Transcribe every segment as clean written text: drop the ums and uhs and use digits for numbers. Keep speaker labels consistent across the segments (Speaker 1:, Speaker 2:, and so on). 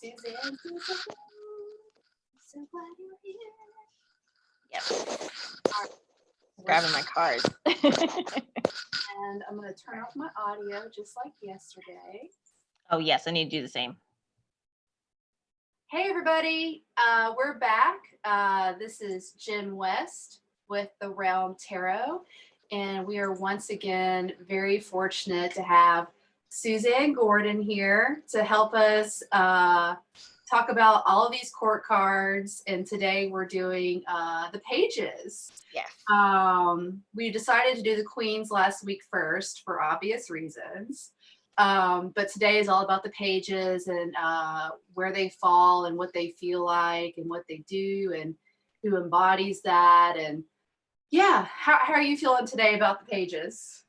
Speaker 1: Suzanne, so glad you're here.
Speaker 2: Yep. Grabbing my cards.
Speaker 1: And I'm going to turn off my audio just like yesterday.
Speaker 2: Oh, yes, I need to do the same.
Speaker 1: Hey, everybody. We're back. This is Jen West with the Realm Tarot. And we are once again very fortunate to have Suzanne Gordan here to help us talk about all of these court cards. And today we're doing the pages.
Speaker 2: Yes.
Speaker 1: We decided to do the queens last week first for obvious reasons. But today is all about the pages and where they fall and what they feel like and what they do and who embodies that. And yeah, how are you feeling today about the pages?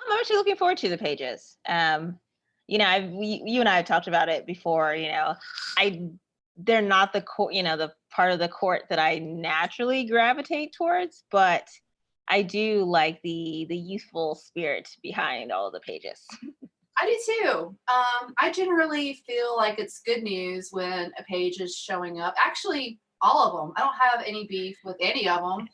Speaker 2: I'm actually looking forward to the pages. You know, you and I have talked about it before. You know, they're not the the part of the court that I naturally gravitate towards, but I do like the youthful spirit behind all of the pages.
Speaker 1: I do too. I generally feel like it's good news when a page is showing up. Actually, all of them. I don't have any beef with any of them.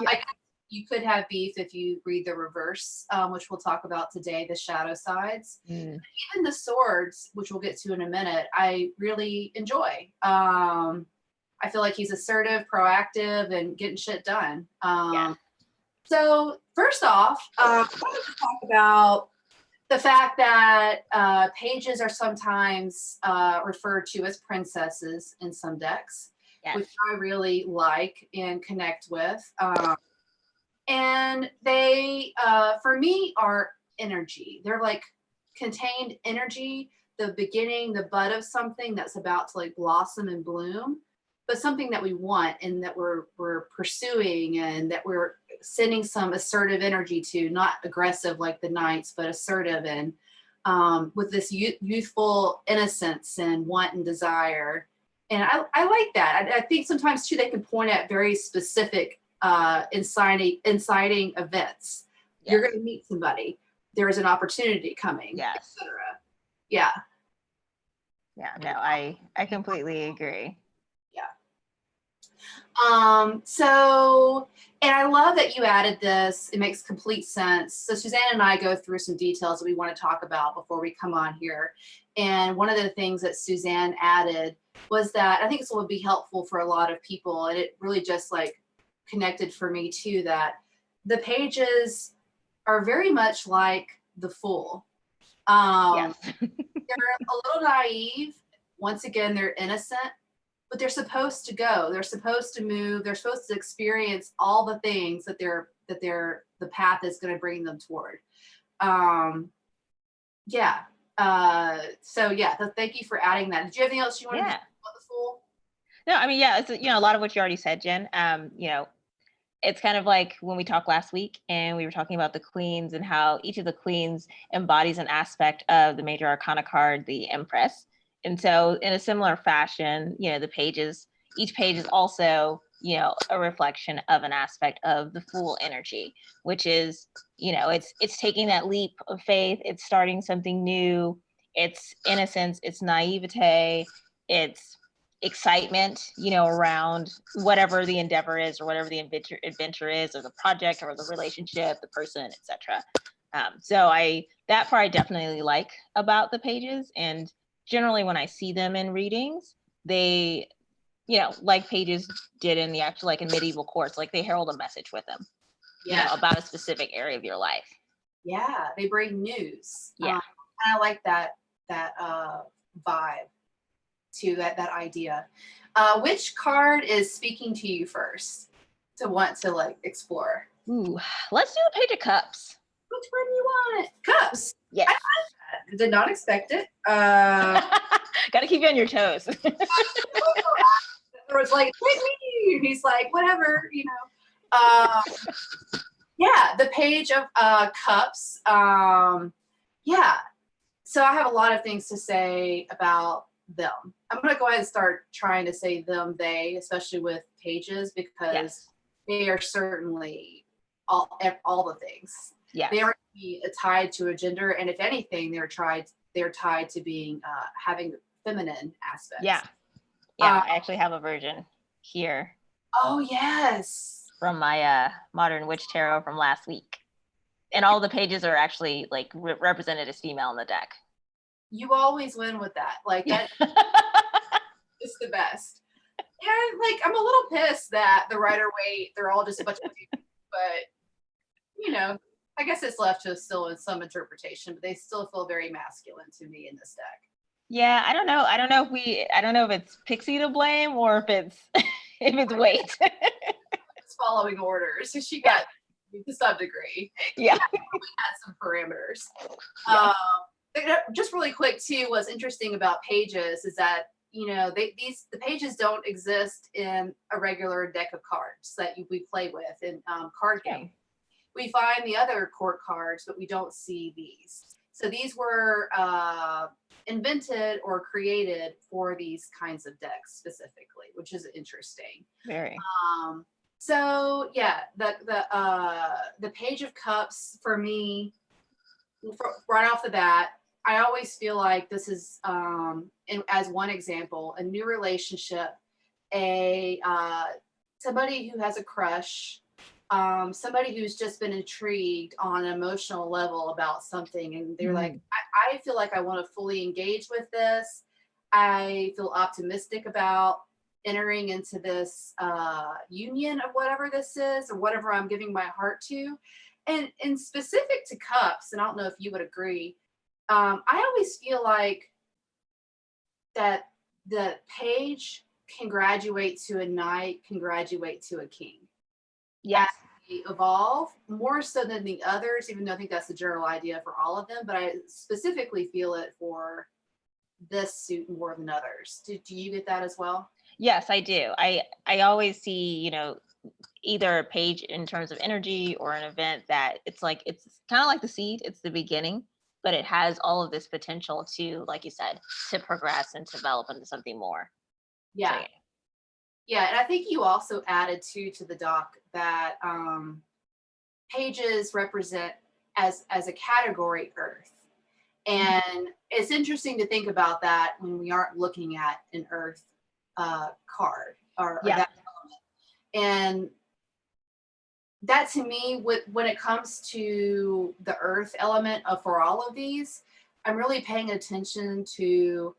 Speaker 2: Yeah.
Speaker 1: I guess you could have beef if you read the reverse, which we'll talk about today, the shadow sides. Even the swords, which we'll get to in a minute, I really enjoy. I feel like he's assertive, proactive, and getting shit done. So first off, I wanted to talk about the fact that pages are sometimes referred to as princesses in some decks, which I really like and connect with. And they, for me, are energy. They're like contained energy, the beginning, the bud of something that's about to like blossom and bloom, but something that we want and that we're pursuing and that we're sending some assertive energy to, not aggressive like the knights, but assertive and with this youthful innocence and want and desire. And I like that. I think sometimes too, they can point at very specific inciting events. Yes. You're going to meet somebody. There's an opportunity coming, etc. Yeah.
Speaker 2: Yeah, no, I completely agree.
Speaker 1: So, and I love that you added this. It makes complete sense. So Suzanne and I go through some details that we want to talk about before we come on here. And one of the things that Suzanne added was that I think this will be helpful for a lot of people. And it really just like connected for me too, that the pages are very much like the Fool. They're a little naive. Once again, they're innocent. But they're supposed to go. They're supposed to move. They're supposed to experience all the things that the path is going to bring them toward. So thank you for adding that. Did you have anything else you wanted to say about the Fool?
Speaker 2: No, I mean, it's a lot of what you already said, Jen. It's kind of like when we talked last week and we were talking about the queens and how each of the queens embodies an aspect of the major arcana card, the Empress. And so in a similar fashion, the pages, each page is also, a reflection of an aspect of the Fool energy, which is, it's taking that leap of faith. It's starting something new. It's innocence. It's naivete. It's excitement, around whatever the endeavor is or whatever the adventure is or the project or the relationship, the person, etc. So that part I definitely like about the pages. And generally when I see them in readings, they, like pages did in the actual, like in medieval courts, like they herald a message with them, about a specific area of your life.
Speaker 1: Yeah, they bring news.
Speaker 2: Yeah.
Speaker 1: I like that vibe to that idea. Which card is speaking to you first to want to like explore?
Speaker 2: Ooh, let's do a Page of Cups.
Speaker 1: Which one do you want? Cups.
Speaker 2: Yes.
Speaker 1: I did not expect it.
Speaker 2: Got to keep you on your toes.
Speaker 1: It was like, he's like, whatever, the Page of Cups. So I have a lot of things to say about them. I'm going to go ahead and start trying to say them, they, especially with pages, because they are certainly all the things.
Speaker 2: Yeah.
Speaker 1: They aren't tied to a gender, and if anything, they're tied to being having feminine aspects.
Speaker 2: Yeah. Yeah, I actually have a version here.
Speaker 1: Oh, yes.
Speaker 2: From my Modern Witch Tarot from last week. And all the pages are actually like represented as female in the deck.
Speaker 1: You always win with that. Like that is the best. And like, I'm a little pissed that the Rider-Waite, they're all just a bunch of dudes, but you know, I guess it's left to still in some interpretation, but they still feel very masculine to me in this deck.
Speaker 2: Yeah, I don't know. I don't know if it's Pixie to blame or if it's Waite.
Speaker 1: It's following orders. So she got to some degree.
Speaker 2: Yeah.
Speaker 1: Had some parameters.
Speaker 2: Yeah.
Speaker 1: Just really quick too, what's interesting about pages is that, you know, the pages don't exist in a regular deck of cards that we play with in card game. We find the other court cards, but we don't see these. So these were invented or created for these kinds of decks specifically, which is interesting.
Speaker 2: Very.
Speaker 1: So yeah, the Page of Cups for me, right off the bat, I always feel like this is, as one example, a new relationship, somebody who has a crush, somebody who's just been intrigued on an emotional level about something, and they're like, I feel like I want to fully engage with this. I feel optimistic about entering into this union of whatever this is or whatever I'm giving my heart to. And in specific to cups, and I don't know if you would agree, I always feel like that the page can graduate to a knight, can graduate to a king.
Speaker 2: Yes.
Speaker 1: They evolve more so than the others, even though I think that's the general idea for all of them, but I specifically feel it for this suit more than others. Do you get that as well?
Speaker 2: Yes, I do. I always see, you know, either a page in terms of energy or an event that it's kind of like the seed. It's the beginning, but it has all of this potential to, like you said, to progress and develop into something more.
Speaker 1: Yeah. So, yeah, and I think you also added to the doc that pages represent as a category Earth. And it's interesting to think about that when we aren't looking at an Earth card or that element. And that to me, when it comes to the Earth element for all of these, I'm really paying attention to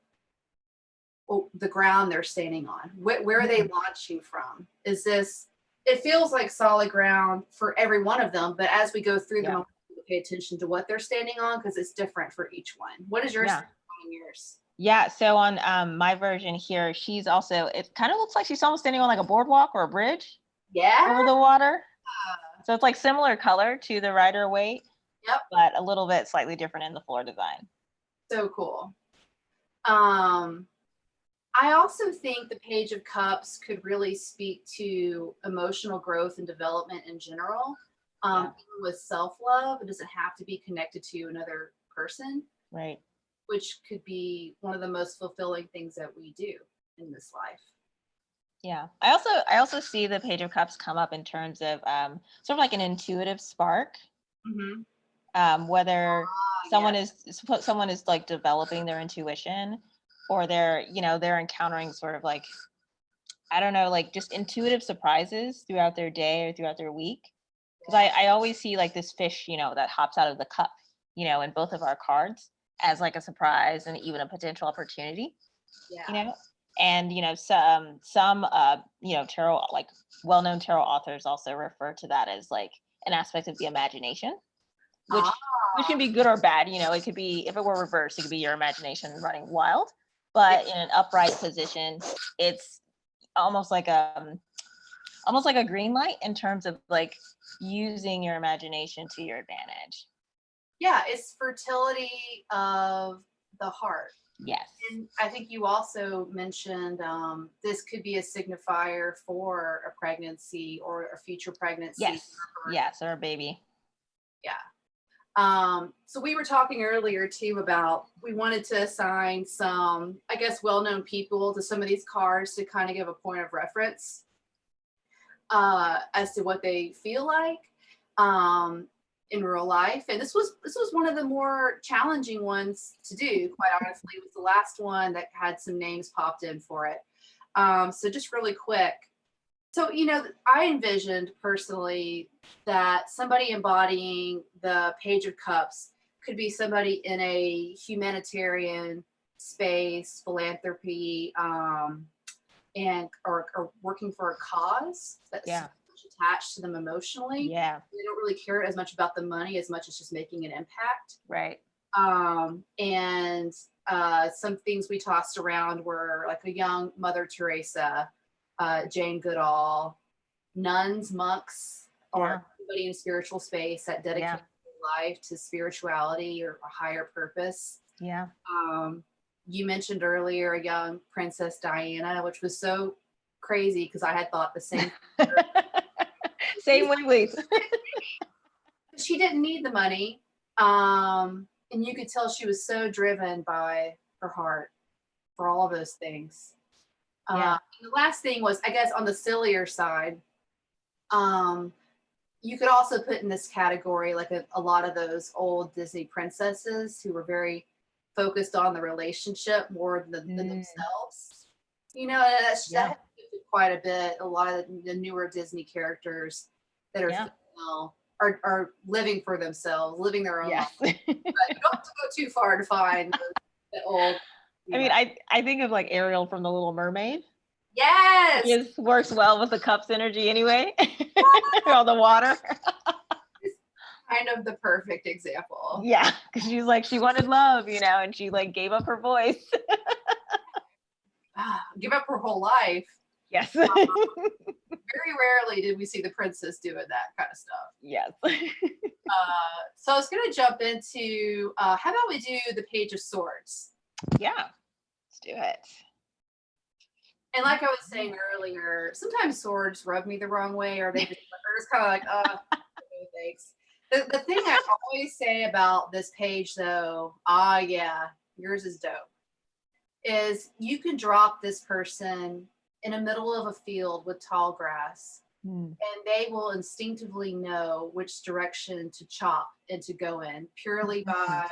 Speaker 1: the ground they're standing on. Where are they launching from? Is this, it feels like solid ground for every one of them, but as we go through them, we'll pay attention to what they're standing on because it's different for each one. What is yours on yours?
Speaker 2: Yeah, so on my version here, she's also, it kind of looks like she's almost standing on like a boardwalk or a bridge over the water. So it's like similar color to the Rider-Waite, but a little bit slightly different in the floor design.
Speaker 1: So cool. I also think the Page of Cups could really speak to emotional growth and development in general. Even with self-love, it doesn't have to be connected to another person.
Speaker 2: Right.
Speaker 1: Which could be one of the most fulfilling things that we do in this life.
Speaker 2: Yeah. I also see the Page of Cups come up in terms of sort of like an intuitive spark. Whether someone is like developing their intuition, or they're encountering sort of like, I don't know, like just intuitive surprises throughout their day or throughout their week. Because I always see like this fish, that hops out of the cup, in both of our cards as like a surprise and even a potential opportunity. And some tarot, like well-known tarot authors also refer to that as like an aspect of the imagination, which can be good or bad. It could be, if it were reversed, it could be your imagination running wild. But in an upright position, it's almost like a green light in terms of like using your imagination to your advantage.
Speaker 1: Yeah, it's fertility of the heart.
Speaker 2: Yes.
Speaker 1: And I think you also mentioned this could be a signifier for a pregnancy or a future pregnancy.
Speaker 2: Yes, or a baby.
Speaker 1: Yeah. So we were talking earlier too about, we wanted to assign some, I guess, well-known people to some of these cards to kind of give a point of reference as to what they feel like. in real life. And this was one of the more challenging ones to do, quite honestly. It was the last one that had some names popped in for it. So just really quick. So, I envisioned personally that somebody embodying the Page of Cups could be somebody in a humanitarian space, philanthropy, and or working for a cause that's attached to them emotionally.
Speaker 2: Yeah.
Speaker 1: They don't really care as much about the money as much as just making an impact.
Speaker 2: Right.
Speaker 1: And some things we tossed around were like a young Mother Teresa, Jane Goodall, nuns, monks, or anybody in a spiritual space that dedicates their life to spirituality or a higher purpose.
Speaker 2: Yeah.
Speaker 1: You mentioned earlier a young Princess Diana, which was so crazy because I had thought the same.
Speaker 2: Same wavelength.
Speaker 1: She didn't need the money. And you could tell she was so driven by her heart for all of those things. The last thing was, I guess, on the sillier side, you could also put in this category like a lot of those old Disney princesses who were very focused on the relationship more than themselves. That quite a bit. A lot of the newer Disney characters that are female are living for themselves, living their own life. But you don't have to go too far to find the old.
Speaker 2: I mean, I think of like Ariel from The Little Mermaid.
Speaker 1: Yes.
Speaker 2: It works well with the cups energy anyway. All the water.
Speaker 1: It's kind of the perfect example.
Speaker 2: Yeah, because she's like, she wanted love, and she like gave up her voice.
Speaker 1: Give up her whole life.
Speaker 2: Yes.
Speaker 1: Very rarely did we see the princess doing that kind of stuff.
Speaker 2: Yes.
Speaker 1: So I was going to jump into, how about we do the Page of Swords?
Speaker 2: Yeah, let's do it.
Speaker 1: And like I was saying earlier, sometimes swords rub me the wrong way, or they just kind of like, no thanks. The thing I always say about this page, though, yours is dope, is you can drop this person in the middle of a field with tall grass, and they will instinctively know which direction to chop and to go in purely by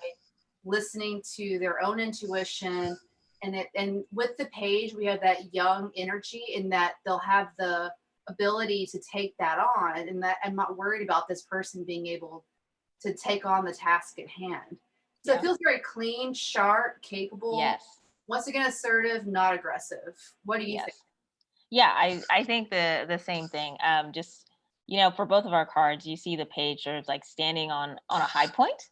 Speaker 1: listening to their own intuition. And with the page, we have that young energy in that they'll have the ability to take that on, and that I'm not worried about this person being able to take on the task at hand. So it feels very clean, sharp, capable.
Speaker 2: Yes.
Speaker 1: Once again, assertive, not aggressive. What do you think?
Speaker 2: Yeah, I think the same thing. Just, for both of our cards, you see the page sort of like standing on a high point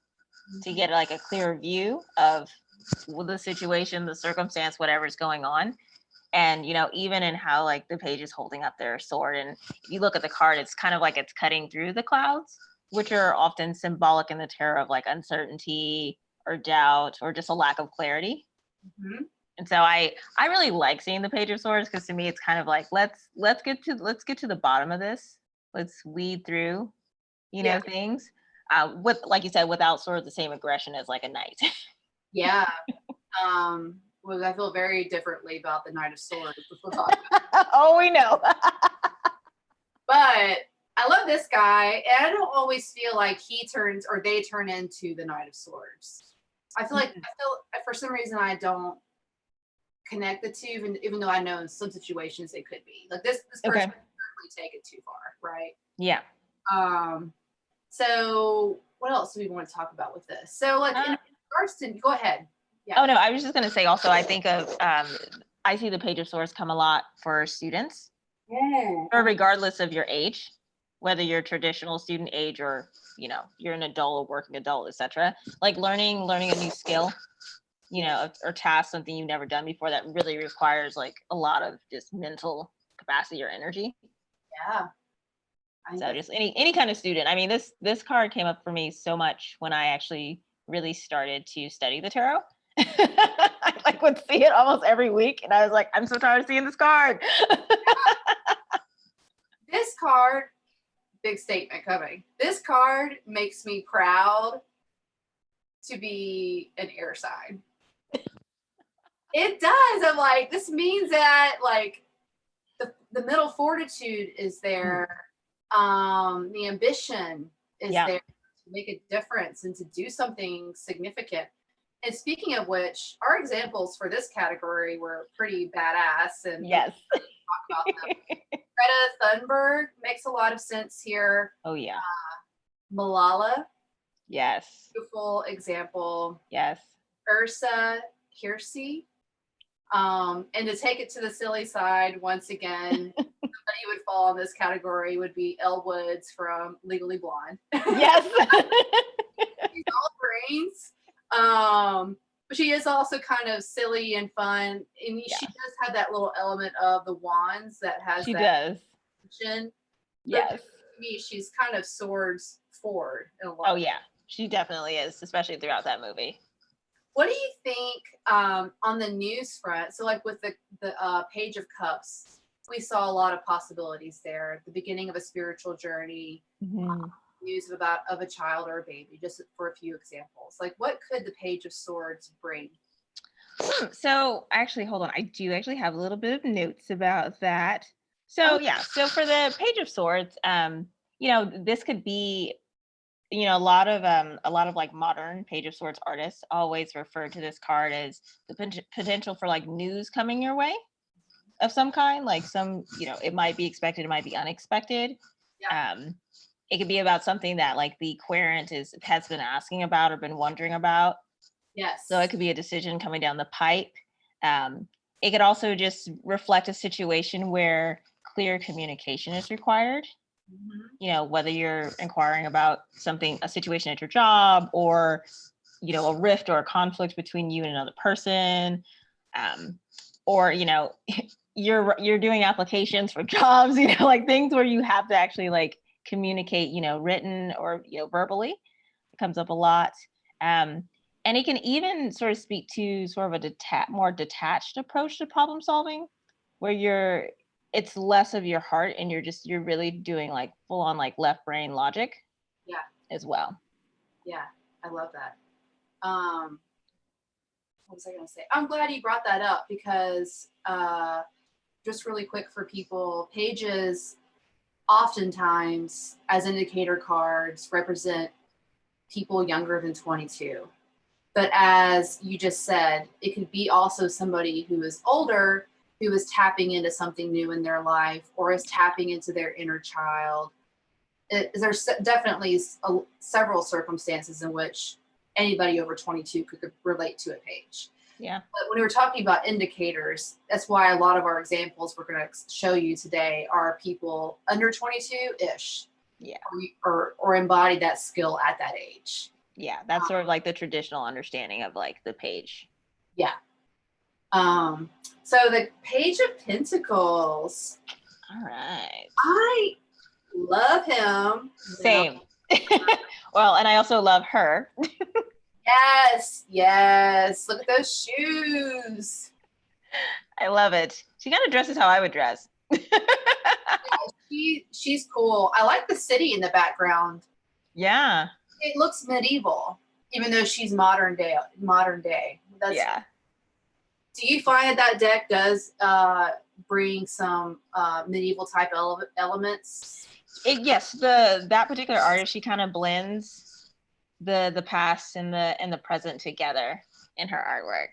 Speaker 2: to get like a clear view of the situation, the circumstance, whatever's going on. And, even in how like the page is holding up their sword. And if you look at the card, it's kind of like it's cutting through the clouds, which are often symbolic in the tarot of like uncertainty or doubt or just a lack of clarity. Mm-hmm. And so I really like seeing the Page of Swords, because to me it's kind of like let's get to the bottom of this. Let's weed through, things. With, like you said, without sort of the same aggression as like a knight.
Speaker 1: Yeah. Well, I feel very differently about the Knight of Swords, which we'll talk about.
Speaker 2: Oh, we know.
Speaker 1: But I love this guy, and I don't always feel like he turns or they turn into the Knight of Swords. I feel like for some reason I don't connect the two, even though I know in some situations they could be. Like this person could certainly take it too far, right?
Speaker 2: Yeah.
Speaker 1: So what else do we want to talk about with this? So like in regards to, go ahead. Yeah.
Speaker 2: Oh no, I was just gonna say also, I think of I see the Page of Swords come a lot for students. Or regardless of your age, whether you're traditional student age or you're an adult or working adult, etc. Like learning a new skill, or task, something you've never done before, that really requires like a lot of just mental capacity or energy.
Speaker 1: Yeah.
Speaker 2: So just any kind of student. I mean, this card came up for me so much when I actually really started to study the tarot. I like would see it almost every week, and I was like, I'm so tired of seeing this card.
Speaker 1: This card, big statement coming. This card makes me proud to be an air sign. It does. I'm like, this means that like the mental fortitude is there. The ambition is there to make a difference and to do something significant. And speaking of which, our examples for this category were pretty badass, and we
Speaker 2: Yes.
Speaker 1: talk about them. Greta Thunberg makes a lot of sense here.
Speaker 2: Oh yeah.
Speaker 1: Malala,
Speaker 2: Yes.
Speaker 1: beautiful example.
Speaker 2: Yes.
Speaker 1: Ursa Kirsey. And to take it to the silly side, once again, somebody who would fall in this category would be Elle Woods from Legally Blonde.
Speaker 2: Yes.
Speaker 1: She's all brains. But she is also kind of silly and fun. And she does have that little element of the wands that has
Speaker 2: She
Speaker 1: that
Speaker 2: does.
Speaker 1: tension.
Speaker 2: Yes.
Speaker 1: To me, she's kind of swords forward in a lot.
Speaker 2: Oh yeah, she definitely is, especially throughout that movie.
Speaker 1: What do you think on the news front? So like with the Page of Cups, we saw a lot of possibilities there. The beginning of a spiritual journey, news of a child or a baby, just for a few examples. Like what could the Page of Swords bring?
Speaker 2: So actually, hold on. I do actually have a little bit of notes about that. So yeah, so for the Page of Swords, this could be, a lot of like modern Page of Swords artists always refer to this card as the potential for like news coming your way of some kind, like some, it might be expected, it might be unexpected.
Speaker 1: Yeah.
Speaker 2: It could be about something that like the querent has been asking about or been wondering about.
Speaker 1: Yes.
Speaker 2: So it could be a decision coming down the pipe. It could also just reflect a situation where clear communication is required. Whether you're inquiring about something, a situation at your job, or, a rift or a conflict between you and another person, or, you're doing applications for jobs, like things where you have to actually like communicate, written or, verbally. It comes up a lot. And it can even sort of speak to sort of a more detached approach to problem solving, where it's less of your heart and you're really doing like full on like left brain logic.
Speaker 1: Yeah.
Speaker 2: As well.
Speaker 1: Yeah, I love that. What was I going to say? I'm glad you brought that up because just really quick for people, pages oftentimes as indicator cards represent people younger than 22. But as you just said, it could be also somebody who is older, who is tapping into something new in their life or is tapping into their inner child. There's definitely several circumstances in which anybody over 22 could relate to a page.
Speaker 2: Yeah.
Speaker 1: But when we were talking about indicators, that's why a lot of our examples we're going to show you today are people under 22-ish.
Speaker 2: Yeah.
Speaker 1: Or embody that skill at that age.
Speaker 2: Yeah, that's sort of like the traditional understanding of like the page.
Speaker 1: Yeah. So the Page of Pentacles.
Speaker 2: All right.
Speaker 1: I love him.
Speaker 2: Same. Well, and I also love her.
Speaker 1: Yes. Look at those shoes.
Speaker 2: I love it. She kind of dresses how I would dress.
Speaker 1: She's cool. I like the city in the background.
Speaker 2: Yeah.
Speaker 1: It looks medieval, even though she's modern day.
Speaker 2: Yeah.
Speaker 1: Do you find that deck does bring some medieval type elements?
Speaker 2: Yes, that particular artist, she kind of blends the past and the present together in her artwork.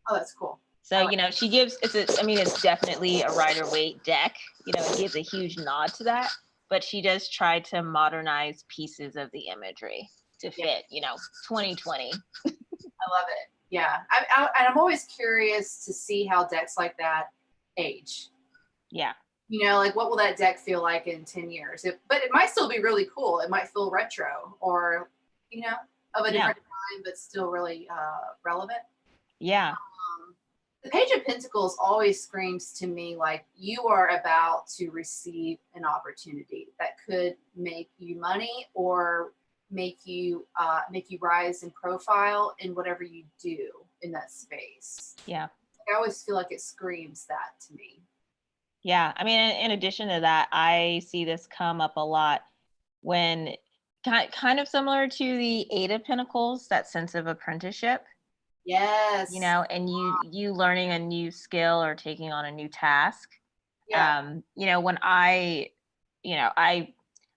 Speaker 1: Oh, that's cool.
Speaker 2: So, she gives, it's definitely a Rider-Waite deck. It gives a huge nod to that, but she does try to modernize pieces of the imagery to fit, 2020.
Speaker 1: I love it. Yeah. I'm always curious to see how decks like that age.
Speaker 2: Yeah.
Speaker 1: Like what will that deck feel like in 10 years? But it might still be really cool. It might feel retro or, of a different time, but still really relevant.
Speaker 2: Yeah.
Speaker 1: The Page of Pentacles always screams to me like you are about to receive an opportunity that could make you money or make you rise in profile in whatever you do in that space.
Speaker 2: Yeah.
Speaker 1: I always feel like it screams that to me.
Speaker 2: Yeah. In addition to that, I see this come up a lot when kind of similar to the Eight of Pentacles, that sense of apprenticeship.
Speaker 1: Yes.
Speaker 2: And you learning a new skill or taking on a new task.
Speaker 1: Yeah.
Speaker 2: When I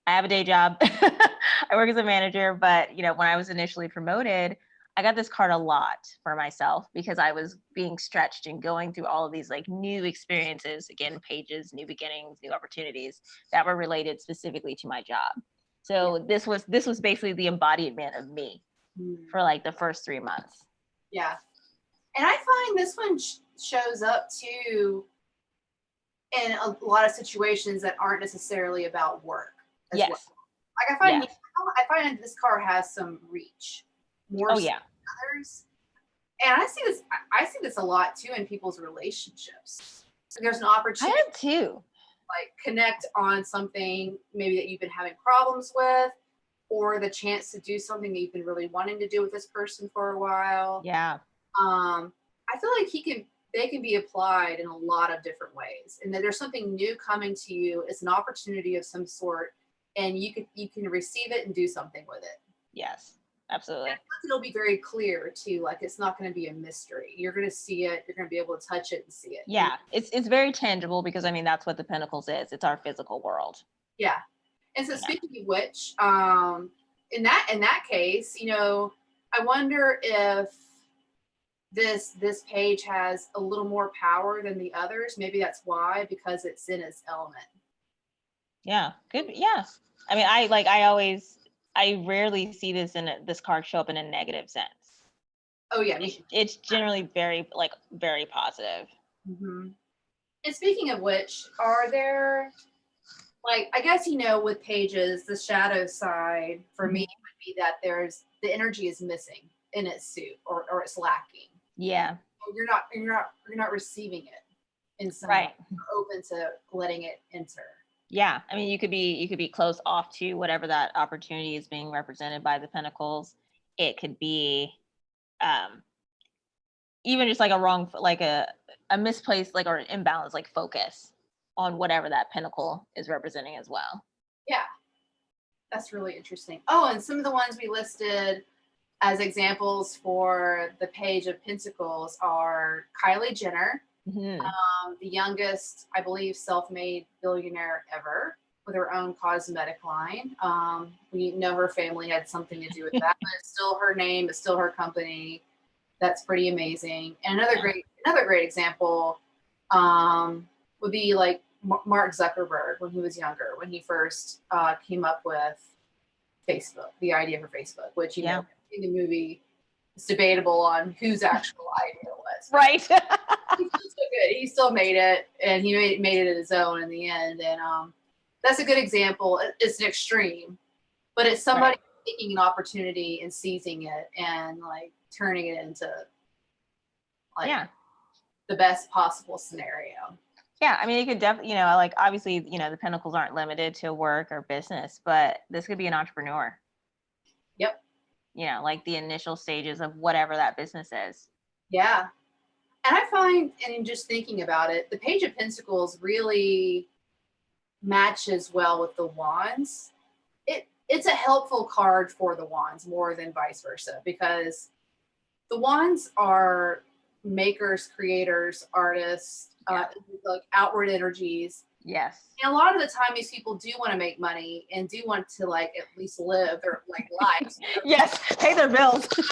Speaker 2: I have a day job. I work as a manager, but when I was initially promoted, I got this card a lot for myself because I was being stretched and going through all of these like new experiences, again, pages, new beginnings, new opportunities that were related specifically to my job. So this was basically the embodiment of me for like the first 3 months.
Speaker 1: Yeah. And I find this one shows up too in a lot of situations that aren't necessarily about work as well. Like I find this card has some reach more than others. And I see this a lot too in people's relationships. There's an opportunity
Speaker 2: I have too.
Speaker 1: Like connect on something maybe that you've been having problems with, or the chance to do something that you've been really wanting to do with this person for a while.
Speaker 2: Yeah.
Speaker 1: I feel like they can be applied in a lot of different ways, and that there's something new coming to you. It's an opportunity of some sort, and you can receive it and do something with it.
Speaker 2: Yes, absolutely.
Speaker 1: And it'll be very clear too. Like it's not going to be a mystery. You're going to see it. You're going to be able to touch it and see it.
Speaker 2: Yeah, it's very tangible because I mean that's what the Pentacles is. It's our physical world.
Speaker 1: Yeah. And so speaking of which, in that case, I wonder if this page has a little more power than the others. Maybe that's why, because it's in its element.
Speaker 2: Yeah, good. Yeah. I mean, I rarely see this card show up in a negative sense.
Speaker 1: Oh yeah.
Speaker 2: It's generally very positive.
Speaker 1: Mm-hmm. And speaking of which, are there, like, I guess, with pages, the shadow side for me would be that the energy is missing in its suit or it's lacking.
Speaker 2: Yeah.
Speaker 1: You're not receiving it in some way. You're open to letting it enter.
Speaker 2: Yeah. I mean, you could be closed off to whatever that opportunity is being represented by the Pentacles. It could be even just like a misplaced or an imbalance focus on whatever that pentacle is representing as well.
Speaker 1: Yeah, that's really interesting. Oh, and some of the ones we listed as examples for the Page of Pentacles are Kylie Jenner, the youngest, I believe, self-made billionaire ever, with her own cosmetic line. We know her family had something to do with that, but it's still her name, it's still her company. That's pretty amazing. And another great example would be like Mark Zuckerberg when he was younger, when he first came up with Facebook, the idea for Facebook, which in the movie it's debatable on whose actual idea it was.
Speaker 2: Right.
Speaker 1: He's still good. He still made it, and he made it his own in the end. And that's a good example. It's an extreme, but it's somebody taking an opportunity and seizing it and turning it into the best possible scenario.
Speaker 2: Yeah, I mean, it could definitely, obviously, the Pentacles aren't limited to work or business, but this could be an entrepreneur.
Speaker 1: Yep.
Speaker 2: Like the initial stages of whatever that business is.
Speaker 1: Yeah. And I find, and in just thinking about it, the Page of Pentacles really matches well with the Wands. It's a helpful card for the Wands more than vice versa, because the Wands are makers, creators, artists, outward energies.
Speaker 2: Yes.
Speaker 1: And a lot of the time these people do want to make money and do want to at least live their lives.
Speaker 2: Yes, pay their bills.
Speaker 1: You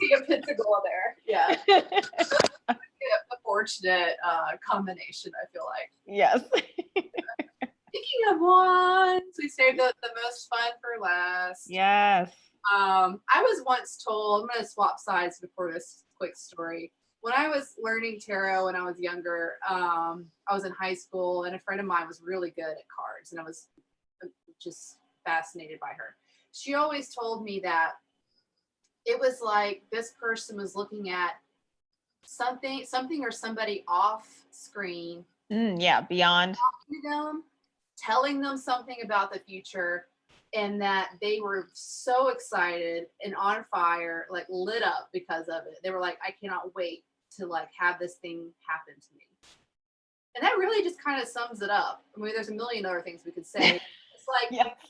Speaker 1: see a pentacle there. Yeah. A fortunate combination, I feel like.
Speaker 2: Yes.
Speaker 1: Speaking of Wands, we saved the most fun for last.
Speaker 2: Yes.
Speaker 1: I was once told, I'm going to swap sides before this quick story. When I was learning tarot when I was younger, I was in high school, and a friend of mine was really good at cards, and I was just fascinated by her. She always told me that it was like this person was looking at something or somebody off screen.
Speaker 2: Beyond.
Speaker 1: Talking to them, telling them something about the future, and that they were so excited and on fire, lit up because of it. They were like, I cannot wait to have this thing happen to me. And that really just kind of sums it up. I mean, there's a million other things we could say. It's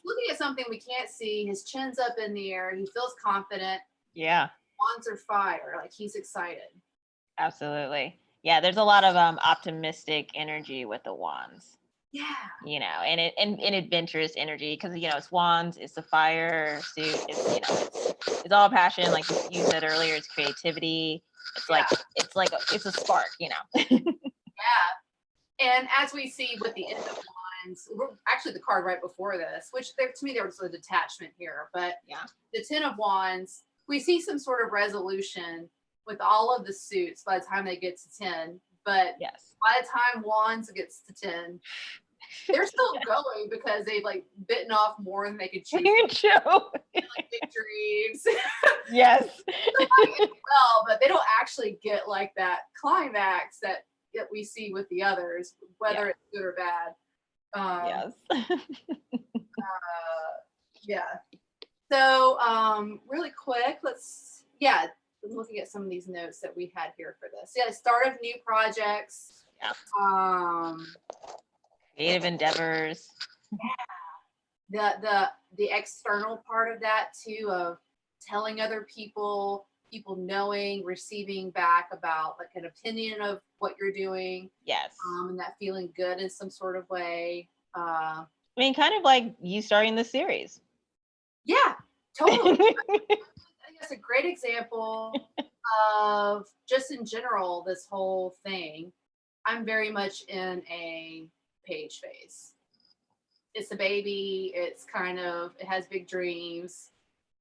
Speaker 1: looking at something we can't see, his chin's up in the air, he feels confident.
Speaker 2: Yeah.
Speaker 1: Wands are fire, he's excited.
Speaker 2: Absolutely. Yeah, there's a lot of optimistic energy with the Wands.
Speaker 1: Yeah.
Speaker 2: You know, and adventurous energy, because you know it's wands, it's the fire suit, it's, you know, it's all passion, like you said earlier, it's creativity, it's like
Speaker 1: Yeah.
Speaker 2: it's a spark, you know.
Speaker 1: Yeah. And as we see with the End of Wands, actually the card right before this, which there, to me there was a detachment here, but
Speaker 2: Yeah.
Speaker 1: the Ten of Wands, we see some sort of resolution with all of the suits by the time they get to 10. But
Speaker 2: Yes.
Speaker 1: by the time Wands gets to 10, they're still going because they've like bitten off more than they could chew. Like big dreams.
Speaker 2: Yes.
Speaker 1: Well, but they don't actually get like that climax that we see with the others, whether it's good or bad.
Speaker 2: Yes.
Speaker 1: Yeah. So really quick, I'm looking at some of these notes that we had here for this. Yeah, start of new projects.
Speaker 2: Yeah. Creative endeavors.
Speaker 1: Yeah. The external part of that too, of telling other people knowing, receiving back about like an opinion of what you're doing.
Speaker 2: Yes.
Speaker 1: And that feeling good in some sort of way.
Speaker 2: I mean, kind of like you starting the series.
Speaker 1: Yeah, totally. I think that's a great example of just in general, this whole thing. I'm very much in a Paige phase. It's a baby. It's kind of, it has big dreams.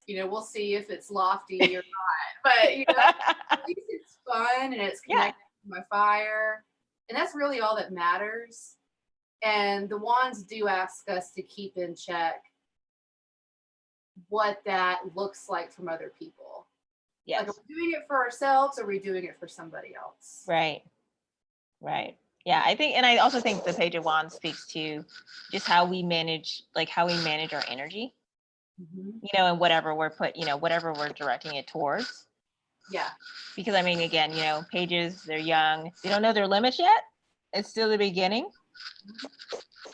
Speaker 1: You know, we'll see if it's lofty or not. But, you know, at least it's fun and it's connected to my fire. And that's really all that matters. And the wands do ask us to keep in check what that looks like from other people.
Speaker 2: Yes.
Speaker 1: Like, are we doing it for ourselves or are we doing it for somebody else?
Speaker 2: Right. Right. Yeah, I think, and I also think the Page of Wands speaks to just how we manage our energy, you know, and whatever we're whatever we're directing it towards.
Speaker 1: Yeah.
Speaker 2: Because I mean, again, you know, pages, they're young, they don't know their limits yet. It's still the beginning,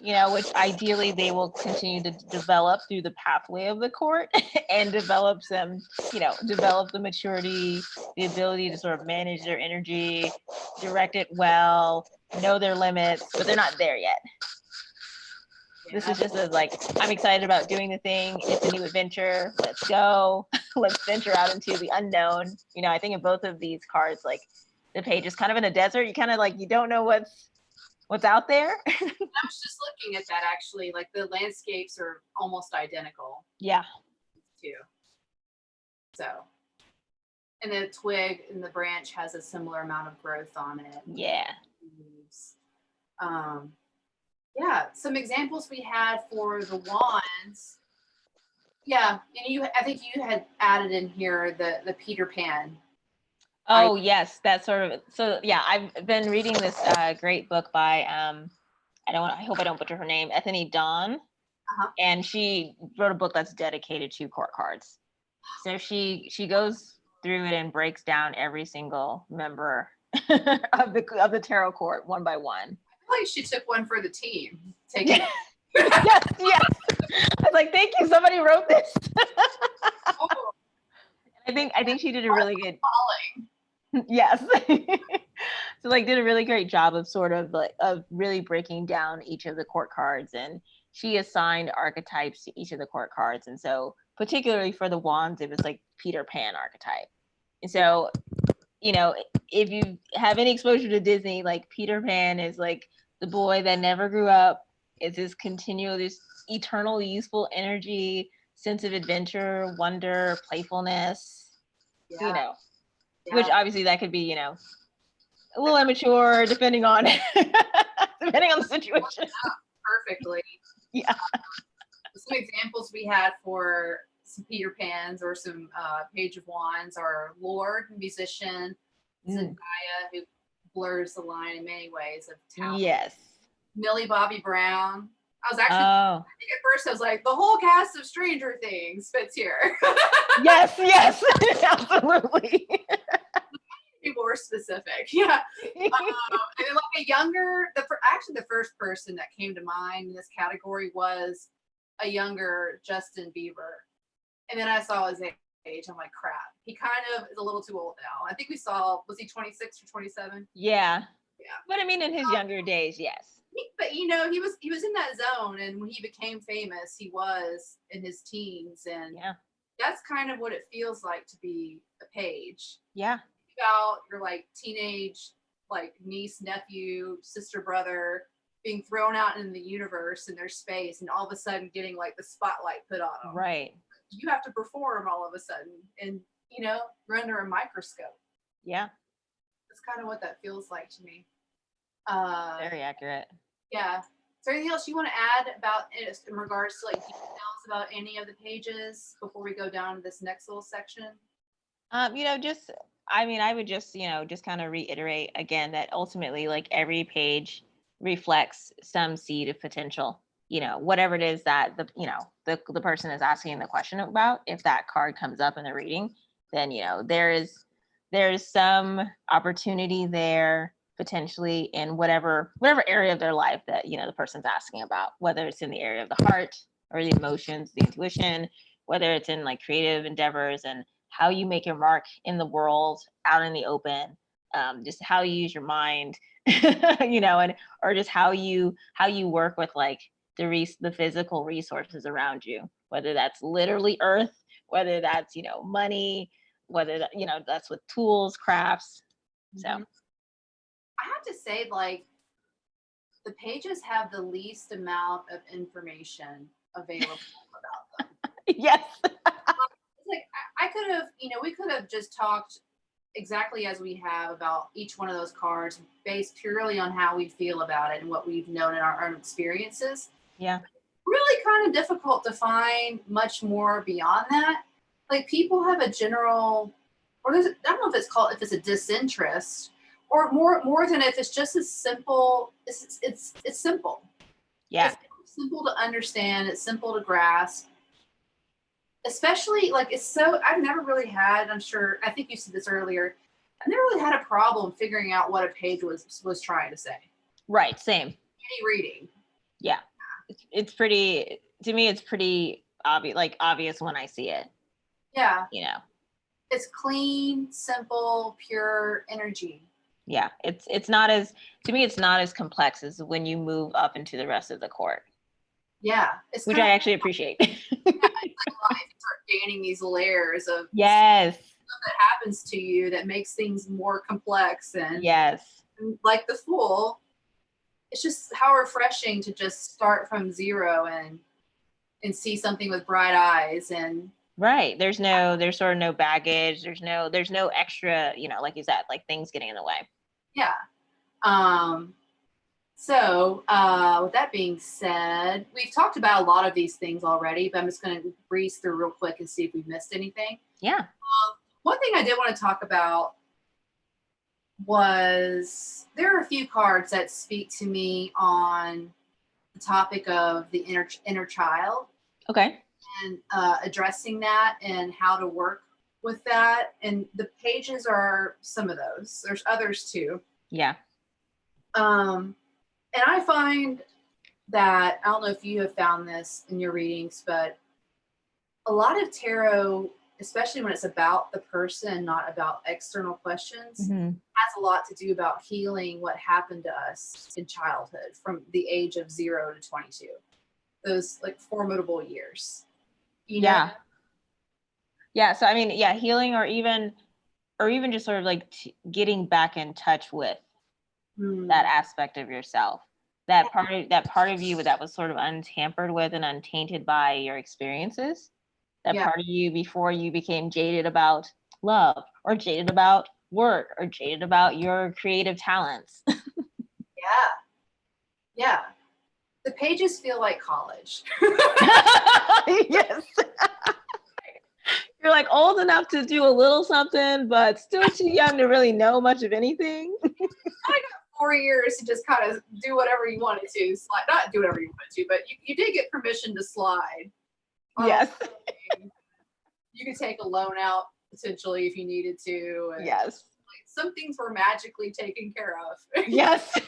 Speaker 2: you know, which ideally they will continue to develop through the pathway of the court and develop the maturity, the ability to sort of manage their energy, direct it well, know their limits, but they're not there yet. Yeah. This is just I'm excited about doing the thing. It's a new adventure. Let's go. Let's venture out into the unknown. You know, I think in both of these cards, like the page is kind of in a desert. You kind of like, you don't know what's out there.
Speaker 1: I was just looking at that actually. Like the landscapes are almost identical.
Speaker 2: Yeah.
Speaker 1: Too. So, and the twig and the branch has a similar amount of growth on it.
Speaker 2: Yeah.
Speaker 1: Yeah. Some examples we had for the wands. Yeah, and I think you had added in here the Peter Pan.
Speaker 2: Oh, yes, that's sort of, so yeah, I've been reading this great book by I hope I don't butcher her name, Ethany Dawn. And she wrote a book that's dedicated to court cards. So she goes through it and breaks down every single member of the tarot court one by one.
Speaker 1: I feel like she took one for the team. Take it.
Speaker 2: Yes. I was like, thank you, somebody wrote this. Oh. I think she did a really good. Yes. So like did a really great job of sort of like of really breaking down each of the court cards, and she assigned archetypes to each of the court cards. And so particularly for the wands, it was like Peter Pan archetype. And so, you know, if you have any exposure to Disney, like Peter Pan is like the boy that never grew up. It's this continuous, eternal, youthful energy, sense of adventure, wonder, playfulness, you know. Yeah. Which obviously that could be, you know, a little immature depending on the situation.
Speaker 1: Perfectly.
Speaker 2: Yeah.
Speaker 1: Some examples we had for some Peter Pans or some Page of Wands are Lord, musician, Zendaya, who blurs the line in many ways of talent.
Speaker 2: Yes.
Speaker 1: Millie Bobby Brown. I was actually, I think at first I was like, the whole cast of Stranger Things fits here.
Speaker 2: Yes, absolutely.
Speaker 1: Be more specific. Yeah. And then like a younger, the first person that came to mind in this category was a younger Justin Bieber. And then I saw his age. I'm like, crap. He kind of is a little too old now. I think was he 26 or 27?
Speaker 2: Yeah. Yeah. But I mean, in his younger days, yes.
Speaker 1: But he was in that zone, and when he became famous, he was in his teens, and
Speaker 2: Yeah.
Speaker 1: that's kind of what it feels like to be a page.
Speaker 2: Yeah.
Speaker 1: About your like teenage like niece, nephew, sister, brother being thrown out in the universe in their space, and all of a sudden getting like the spotlight put on them.
Speaker 2: Right.
Speaker 1: You have to perform all of a sudden, and you're under a microscope.
Speaker 2: Yeah.
Speaker 1: That's kind of what that feels like to me.
Speaker 2: Very accurate.
Speaker 1: Yeah. Is there anything else you want to add about in regards to like details about any of the pages before we go down to this next little section?
Speaker 2: I would just kind of reiterate again that ultimately, like every page reflects some seed of potential. Whatever it is that the person is asking the question about. If that card comes up in the reading, then there's some opportunity there potentially in whatever area of their life that the person's asking about, whether it's in the area of the heart or the emotions, the intuition, whether it's in like creative endeavors and how you make your mark in the world out in the open, just how you use your mind, and or just how you work with like the physical resources around you, whether that's literally earth, whether that's money, whether that's with tools, crafts. So
Speaker 1: I have to say, like, the pages have the least amount of information available about them.
Speaker 2: yes.
Speaker 1: Like, I could have, we could have just talked exactly as we have about each one of those cards based purely on how we feel about it and what we've known in our own experiences.
Speaker 2: Yeah.
Speaker 1: Really kind of difficult to find much more beyond that. Like, people have a general, or I don't know if it's a disinterest, or more than if it's just as simple. It's simple.
Speaker 2: Yeah.
Speaker 1: It's simple to understand. It's simple to grasp. Especially like I've never really had. I think you said this earlier. I've never really had a problem figuring out what a page was trying to say.
Speaker 2: Right. Same.
Speaker 1: Any reading.
Speaker 2: Yeah. It's pretty. To me, it's pretty obvious when I see it.
Speaker 1: Yeah. It's clean, simple, pure energy.
Speaker 2: Yeah, it's not as complex as when you move up into the rest of the court.
Speaker 1: Yeah,
Speaker 2: which I actually appreciate.
Speaker 1: Yeah, it's like life. You start gaining these layers of
Speaker 2: yes
Speaker 1: stuff that happens to you that makes things more complex, and
Speaker 2: yes,
Speaker 1: and like the Fool, it's just how refreshing to just start from zero and see something with bright eyes. And
Speaker 2: right, there's sort of no baggage, there's no extra, like you said, like things getting in the way.
Speaker 1: Yeah. So with that being said, we've talked about a lot of these things already, but I'm just going to breeze through real quick and see if we've missed anything.
Speaker 2: Yeah.
Speaker 1: One thing I did want to talk about was there are a few cards that speak to me on the topic of the inner child.
Speaker 2: Okay.
Speaker 1: And addressing that and how to work with that. And the pages are some of those. There's others too.
Speaker 2: Yeah.
Speaker 1: And I find that, I don't know if you have found this in your readings, but a lot of tarot, especially when it's about the person, not about external questions, has a lot to do about healing what happened to us in childhood from the age of 0 to 22. Those like formidable years.
Speaker 2: Yeah. So I mean, yeah, healing or even just sort of like getting back in touch with that aspect of yourself, that part of you that was sort of untampered with and untainted by your experiences, that part of you before you became jaded about love or jaded about work or jaded about your creative talents.
Speaker 1: Yeah. The pages feel like college.
Speaker 2: Yes. You're like old enough to do a little something, but still too young to really know much of anything.
Speaker 1: I got 4 years to just kind of do whatever you wanted to. Slide, not do whatever you wanted to, but you did get permission to slide.
Speaker 2: Yes.
Speaker 1: You could take a loan out potentially if you needed to. And
Speaker 2: yes.
Speaker 1: Like, some things were magically taken care of.
Speaker 2: Yes.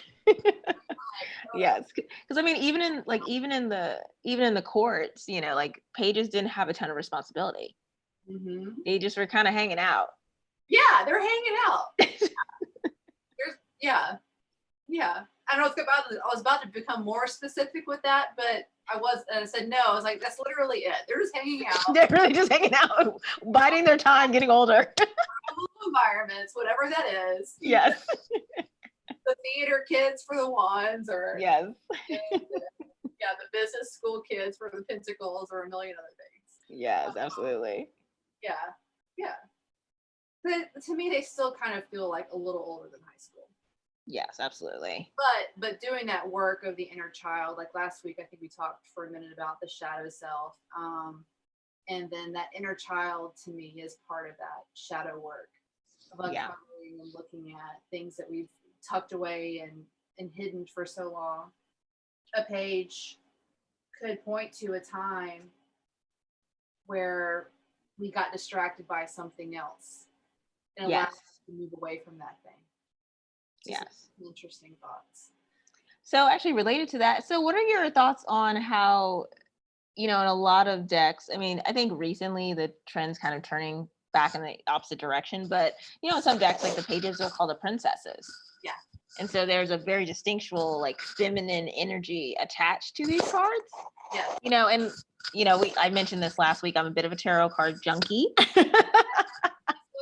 Speaker 2: Yes, because I mean, even in the courts, like pages didn't have a ton of responsibility. They just were kind of hanging out. Yeah,
Speaker 1: they're hanging out. Yeah. I don't know if I was about to become more specific with that, but I said no. I was like, that's literally it. They're just hanging out.
Speaker 2: They're really just hanging out, biding their time, getting older.
Speaker 1: Environments, whatever that is.
Speaker 2: Yes.
Speaker 1: The theater kids for the ones, or
Speaker 2: Yes.
Speaker 1: the business school kids for the Pentacles, or a million other things.
Speaker 2: Yes, absolutely.
Speaker 1: Yeah. But to me, they still kind of feel like a little older than high school.
Speaker 2: Yes, absolutely.
Speaker 1: But doing that work of the inner child, like last week, I think we talked for a minute about the shadow self. And then that inner child to me is part of that shadow work of uncovering and looking at things that we've tucked away and hidden for so long. A page could point to a time where we got distracted by something else and allowed us to move away from that thing. Yes. Interesting thoughts.
Speaker 2: So actually related to that, so what are your thoughts on how, in a lot of decks, I mean, I think recently the trend's kind of turning back in the opposite direction, but some decks, like the pages are called the princesses.
Speaker 1: Yeah.
Speaker 2: And so there's a very distinctual, like, feminine energy attached to these cards.
Speaker 1: Yeah.
Speaker 2: And I mentioned this last week, I'm a bit of a tarot card junkie.
Speaker 1: That's what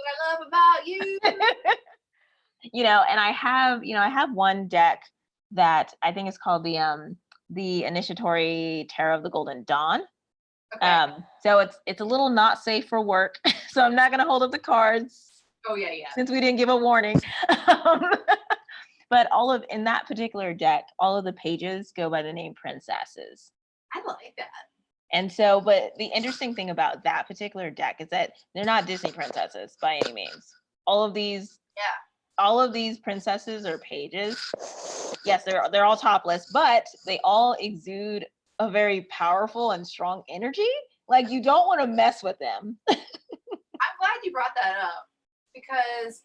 Speaker 1: I love about you.
Speaker 2: And I have one deck that I think is called the Initiatory Tarot of the Golden Dawn.
Speaker 1: Okay.
Speaker 2: So it's a little not safe for work, so I'm not going to hold up the cards.
Speaker 1: Oh yeah.
Speaker 2: Since we didn't give a warning. But in that particular deck, all of the pages go by the name princesses.
Speaker 1: I like that.
Speaker 2: And so, but the interesting thing about that particular deck is that they're not Disney princesses by any means. All of these princesses or pages, yes, they're all topless, but they all exude a very powerful and strong energy. Like, you don't want to mess with them.
Speaker 1: I'm glad you brought that up, because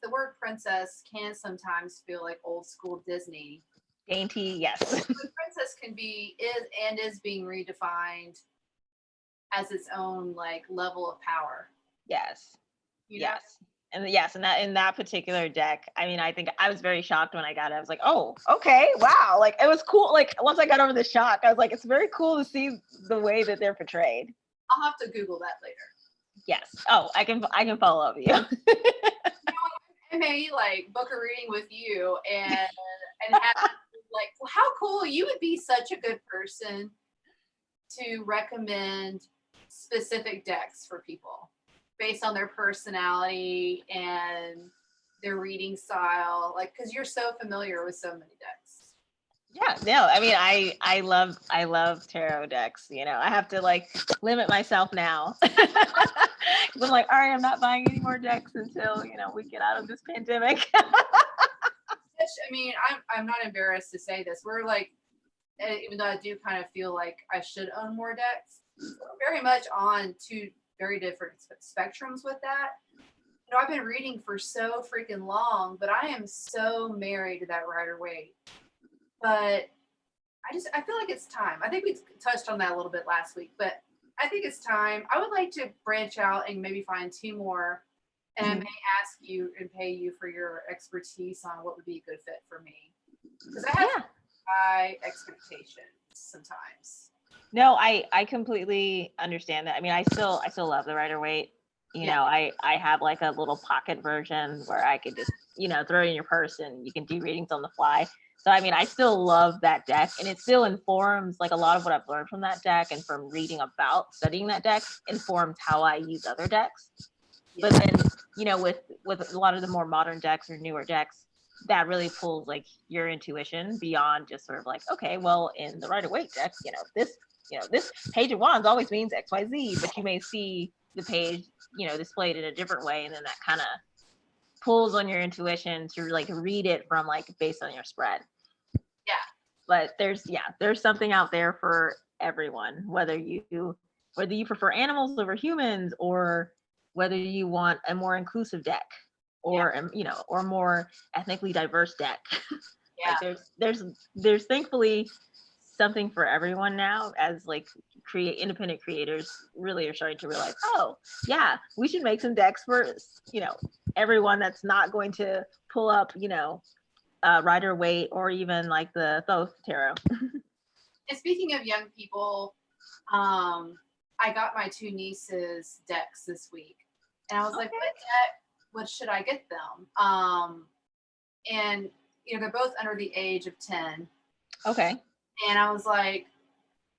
Speaker 1: the word princess can sometimes feel like old school Disney.
Speaker 2: Dainty, yes.
Speaker 1: The princess is being redefined as its own like level of power.
Speaker 2: Yes.
Speaker 1: Yes.
Speaker 2: And in that particular deck, I mean, I think I was very shocked when I got it. I was like, oh, okay, wow. Like, it was cool. Like, once I got over the shock, I was like, it's very cool to see the way that they're portrayed.
Speaker 1: I'll have to Google that later.
Speaker 2: Yes. Oh, I can follow up you.
Speaker 1: I may like book a reading with you and have like, well, how cool. You would be such a good person to recommend specific decks for people based on their personality and their reading style, like, because you're so familiar with so many decks.
Speaker 2: Yeah, no, I mean, I love tarot decks. I have to like limit myself now. I'm like, all right, I'm not buying any more decks until we get out of this pandemic.
Speaker 1: I mean, I'm not embarrassed to say this. We're like, even though I do kind of feel like I should own more decks, we're very much on two very different spectrums with that. I've been reading for so freaking long, but I am so married to that Rider-Waite. But I feel like it's time. I think we touched on that a little bit last week, but I think it's time. I would like to branch out and maybe find two more, and I may ask you and pay you for your expertise on what would be a good fit for me, because I have high expectations sometimes.
Speaker 2: No, I completely understand that. I mean, I still love the Rider-Waite. I have like a little pocket version where I could just, throw it in your purse and you can do readings on the fly. So, I mean, I still love that deck, and it still informs like a lot of what I've learned from that deck, and from reading about studying that deck informs how I use other decks. But then, with a lot of the more modern decks or newer decks, that really pulls like your intuition beyond just sort of like, okay, well, in the Rider-Waite deck, this page of wands always means XYZ, but you may see the page, displayed in a different way, and then that kind of pulls on your intuition to like read it from like based on your spread.
Speaker 1: Yeah.
Speaker 2: But there's something out there for everyone, whether you prefer animals over humans, or whether you want a more inclusive deck, or or more ethnically diverse deck.
Speaker 1: Yeah.
Speaker 2: Like there's thankfully something for everyone now, as like independent creators really are starting to realize, oh yeah, we should make some decks for everyone that's not going to pull up Rider Waite or even like the Thoth tarot.
Speaker 1: And speaking of young people, I got my two nieces decks this week, and I was like, what should I get them? And they're both under the age of 10.
Speaker 2: Okay.
Speaker 1: And I was like,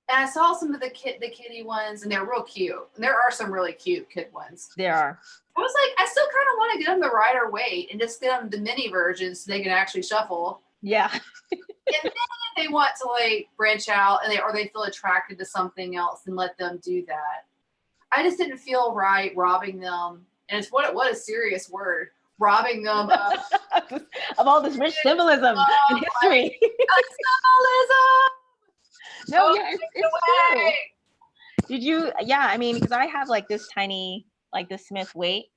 Speaker 1: and I saw some of the kitty ones, and they're real cute. And there are some really cute kid ones.
Speaker 2: There are.
Speaker 1: I was like, I still kind of want to get them the Rider Waite and just get them the mini version so they can actually shuffle.
Speaker 2: Yeah.
Speaker 1: And then they want to like branch out and they feel attracted to something else, and let them do that. I just didn't feel right robbing them. And it's what a serious word. Robbing them
Speaker 2: of all this rich symbolism and history.
Speaker 1: Symbolism.
Speaker 2: No, yeah, it's true. Did you? Yeah, I mean, because I have like this tiny, like the Smith Waite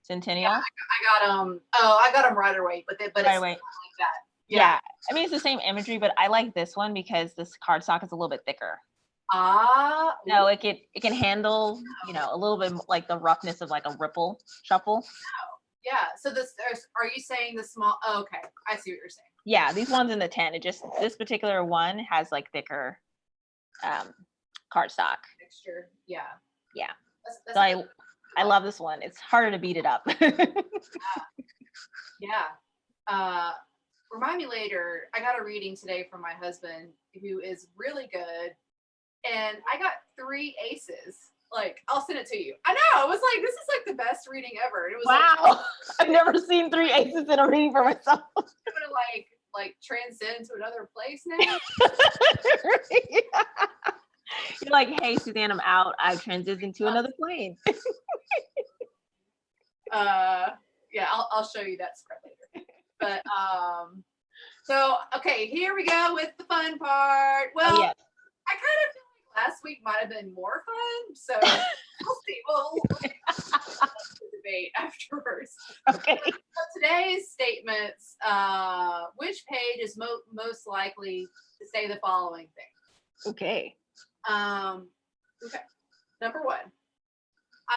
Speaker 2: Centennial.
Speaker 1: Yeah, I got them. I got them Rider Waite, but it's
Speaker 2: Rider Waite.
Speaker 1: like that.
Speaker 2: Yeah, I mean it's the same imagery, but I like this one because this cardstock is a little bit thicker. No, it can handle a little bit like the roughness of like a ripple shuffle.
Speaker 1: Yeah. So are you saying the small? Oh, okay, I see what you're saying.
Speaker 2: Yeah, these ones in the 10. This particular one has like thicker cardstock
Speaker 1: Texture. Yeah.
Speaker 2: Yeah.
Speaker 1: That's
Speaker 2: so I love this one. It's harder to beat it up.
Speaker 1: Yeah. Remind me later. I got a reading today from my husband, who is really good, and I got 3 aces. Like, I'll send it to you. I know. I was like, this is like the best reading ever. And it was
Speaker 2: wow. I've never seen 3 aces in a reading for myself.
Speaker 1: I'm gonna like transcend to another place now.
Speaker 2: Yeah. You're like, hey, Suzanne, I'm out. I've transitioned to another plane.
Speaker 1: Yeah, I'll show you that spread later. But so okay, here we go with the fun part. Well,
Speaker 2: yes.
Speaker 1: I kind of feel like last week might have been more fun, so we'll see. We'll debate afterwards.
Speaker 2: Okay.
Speaker 1: So today's statements, which page is most likely to say the following thing?
Speaker 2: Okay.
Speaker 1: Okay. Number 1.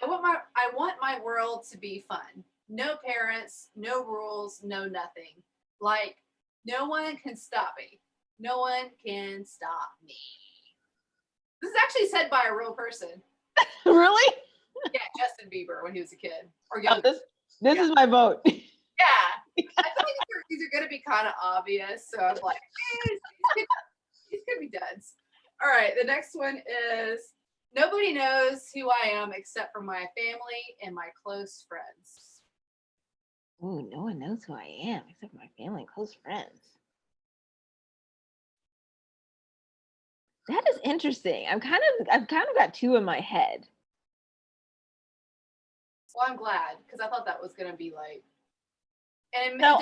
Speaker 1: I want my world to be fun. No parents, no rules, no nothing. Like, no one can stop me. No one can stop me. This is actually said by a real person.
Speaker 2: Really?
Speaker 1: Yeah, Justin Bieber when he was a kid. Or
Speaker 2: oh, this is my vote.
Speaker 1: Yeah. I feel like these are going to be kind of obvious. So I'm like, these could be duds. All right. The next one is, nobody knows who I am except for my family and my close friends.
Speaker 2: Ooh, no one knows who I am except for my family and close friends. That is interesting. I've kind of got 2 in my head.
Speaker 1: Well, I'm glad, because I thought that was going to be like, and
Speaker 2: so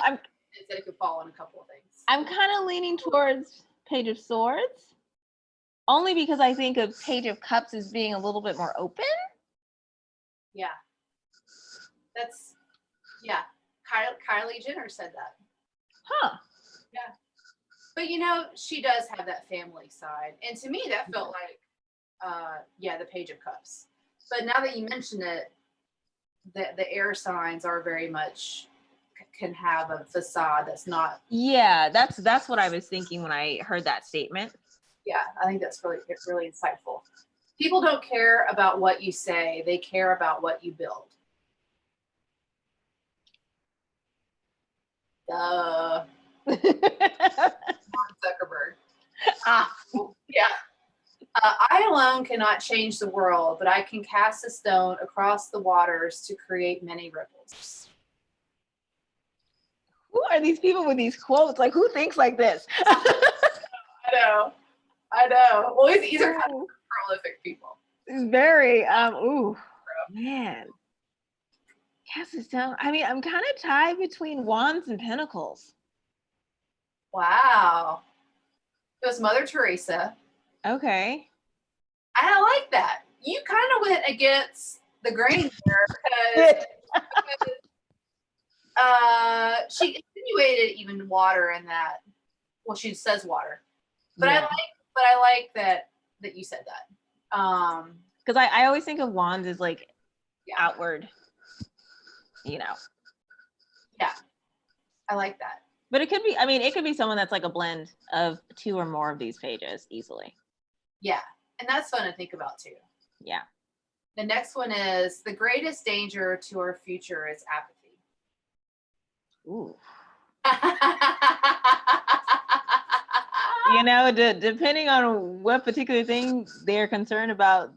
Speaker 1: it could fall on a couple of things.
Speaker 2: I'm kind of leaning towards Page of Swords, only because I think of Page of Cups as being a little bit more open.
Speaker 1: Yeah. Kylie Jenner said that.
Speaker 2: Huh.
Speaker 1: Yeah. But she does have that family side. And to me, that felt like, the Page of Cups. But now that you mention it, the air signs are very much can have a facade that's not.
Speaker 2: Yeah, that's what I was thinking when I heard that statement.
Speaker 1: Yeah, I think that's really insightful. People don't care about what you say. They care about what you build. Mark Zuckerberg. Yeah. I alone cannot change the world, but I can cast a stone across the waters to create many ripples.
Speaker 2: Who are these people with these quotes? Like, who thinks like this?
Speaker 1: I know. Well, these are kind of prolific people.
Speaker 2: Very, man. Cast a stone. I mean, I'm kind of tied between Wands and Pentacles.
Speaker 1: Wow. It was Mother Teresa.
Speaker 2: Okay.
Speaker 1: I like that. You kind of went against the grain there because she insinuated even water in that. Well, she says water, but yeah. I like that you said that.
Speaker 2: Because I always think of Wands as like outward,
Speaker 1: Yeah, I like that.
Speaker 2: But it could be, I mean, it could be someone that's like a blend of 2 or more of these pages easily.
Speaker 1: Yeah. And that's fun to think about too.
Speaker 2: Yeah.
Speaker 1: The next one is the greatest danger to our future is apathy.
Speaker 2: Ooh. Depending on what particular thing they're concerned about,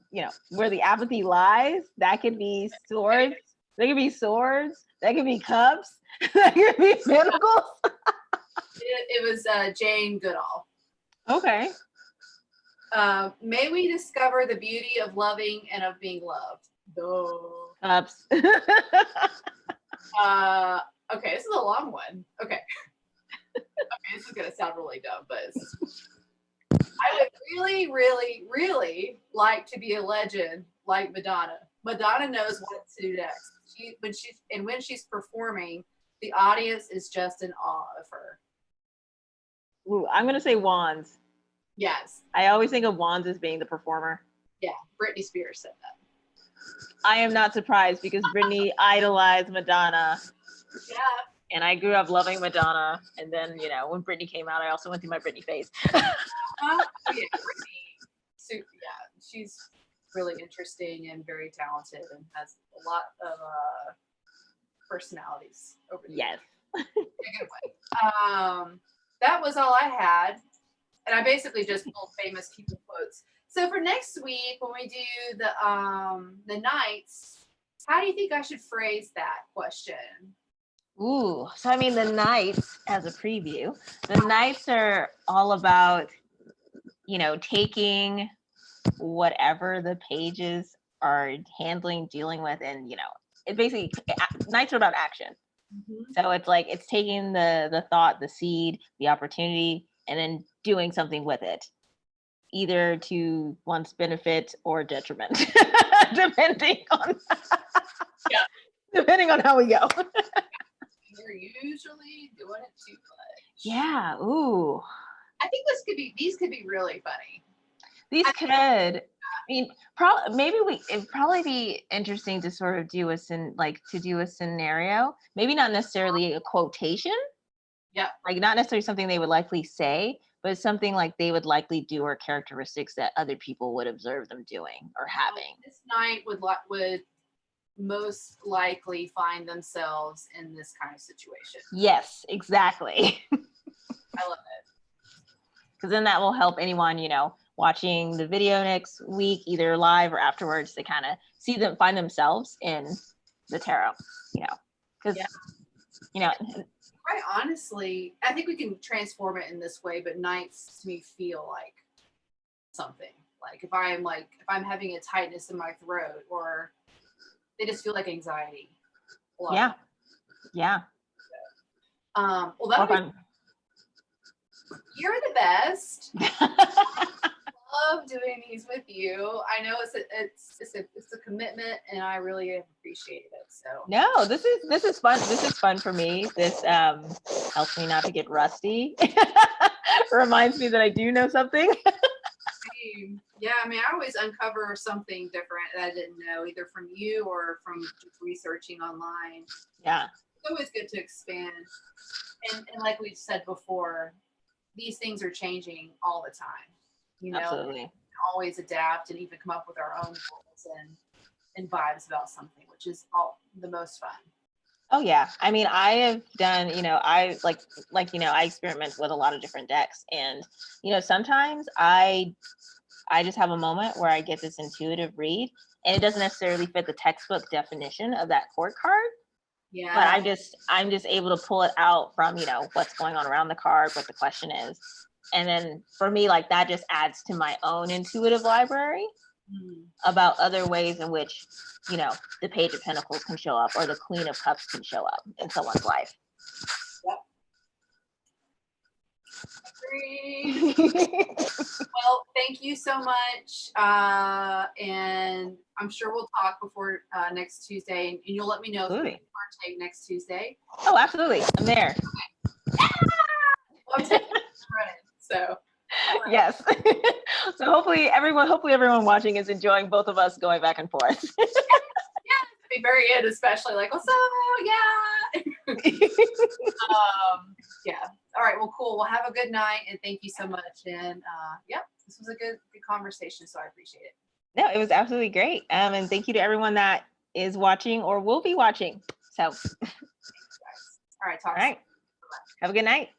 Speaker 2: where the apathy lies, that could be swords. That could be swords. That could be cups. That could be pinnacles.
Speaker 1: It was Jane Goodall.
Speaker 2: Okay.
Speaker 1: May we discover the beauty of loving and of being loved.
Speaker 2: Cups.
Speaker 1: Okay, this is a long one. Okay. Okay, this is gonna sound really dumb, but I would really, really, really like to be a legend like Madonna. Madonna knows what to do next. When she's performing, the audience is just in awe of her.
Speaker 2: Ooh, I'm gonna say wands.
Speaker 1: Yes.
Speaker 2: I always think of wands as being the performer.
Speaker 1: Yeah, Britney Spears said that.
Speaker 2: I am not surprised because Britney idolized Madonna.
Speaker 1: Yeah.
Speaker 2: And I grew up loving Madonna. And then, when Britney came out, I also went through my Britney phase.
Speaker 1: Yeah, Britney. Yeah, she's really interesting and very talented and has a lot of personalities over the years. In a good way. That was all I had. And I basically just pulled famous people quotes. So for next week, when we do the nights, how do you think I should phrase that question?
Speaker 2: Ooh, so I mean, the nights, as a preview, the nights are all about, taking whatever the pages are handling, dealing with, and, it basically, nights are about action. Mm-hmm. So it's like, it's taking the thought, the seed, the opportunity, and then doing something with it, either to one's benefit or detriment, depending on how we go.
Speaker 1: You're usually doing it too much.
Speaker 2: Yeah. Ooh.
Speaker 1: I think these could be really funny.
Speaker 2: These could. I mean, it'd probably be interesting to sort of do a scenario. Maybe not necessarily a quotation.
Speaker 1: Yeah.
Speaker 2: Like not necessarily something they would likely say, but something like they would likely do or characteristics that other people would observe them doing or having.
Speaker 1: This night would most likely find themselves in this kind of situation.
Speaker 2: Yes, exactly.
Speaker 1: I love it.
Speaker 2: Because then that will help anyone, watching the video next week, either live or afterwards, to kind of find themselves in the tarot, because,
Speaker 1: quite honestly, I think we can transform it in this way, but nights to me feel like something. Like if I'm having a tightness in my throat, or they just feel like anxiety.
Speaker 2: Yeah.
Speaker 1: Well, you're the best. Love doing these with you. I know it's a commitment, and I really appreciate it. So
Speaker 2: no, this is fun. This is fun for me. This helps me not to get rusty. Reminds me that I do know something.
Speaker 1: Yeah, I mean, I always uncover something different that I didn't know, either from you or from just researching online.
Speaker 2: Yeah,
Speaker 1: it's always good to expand. And like we've said before, these things are changing all the time.
Speaker 2: Absolutely.
Speaker 1: We can always adapt and even come up with our own goals and vibes about something, which is all the most fun.
Speaker 2: Oh yeah. I mean, I have done, I I experiment with a lot of different decks, and, sometimes I just have a moment where I get this intuitive read, and it doesn't necessarily fit the textbook definition of that court card.
Speaker 1: Yeah.
Speaker 2: But I'm just able to pull it out from, what's going on around the card, what the question is. And then for me, like that just adds to my own intuitive library about other ways in which, the Page of Pentacles can show up, or the Queen of Cups can show up in someone's life.
Speaker 1: Yep. Well, thank you so much. And I'm sure we'll talk before next Tuesday, and you'll let me know if you partake next Tuesday.
Speaker 2: Oh, absolutely. I'm there.
Speaker 1: Okay. I'm taking credit, so.
Speaker 2: Yes. So hopefully everyone watching is enjoying both of us going back and forth.
Speaker 1: Yeah, be very good, especially like, what's up? Yeah. Yeah. All right. Well, cool. Well, have a good night, and thank you so much. And this was a good conversation. So I appreciate it.
Speaker 2: No, it was absolutely great. And thank you to everyone that is watching or will be watching. So,
Speaker 1: All right. Talk
Speaker 2: all right.
Speaker 1: soon.
Speaker 2: Have a good night.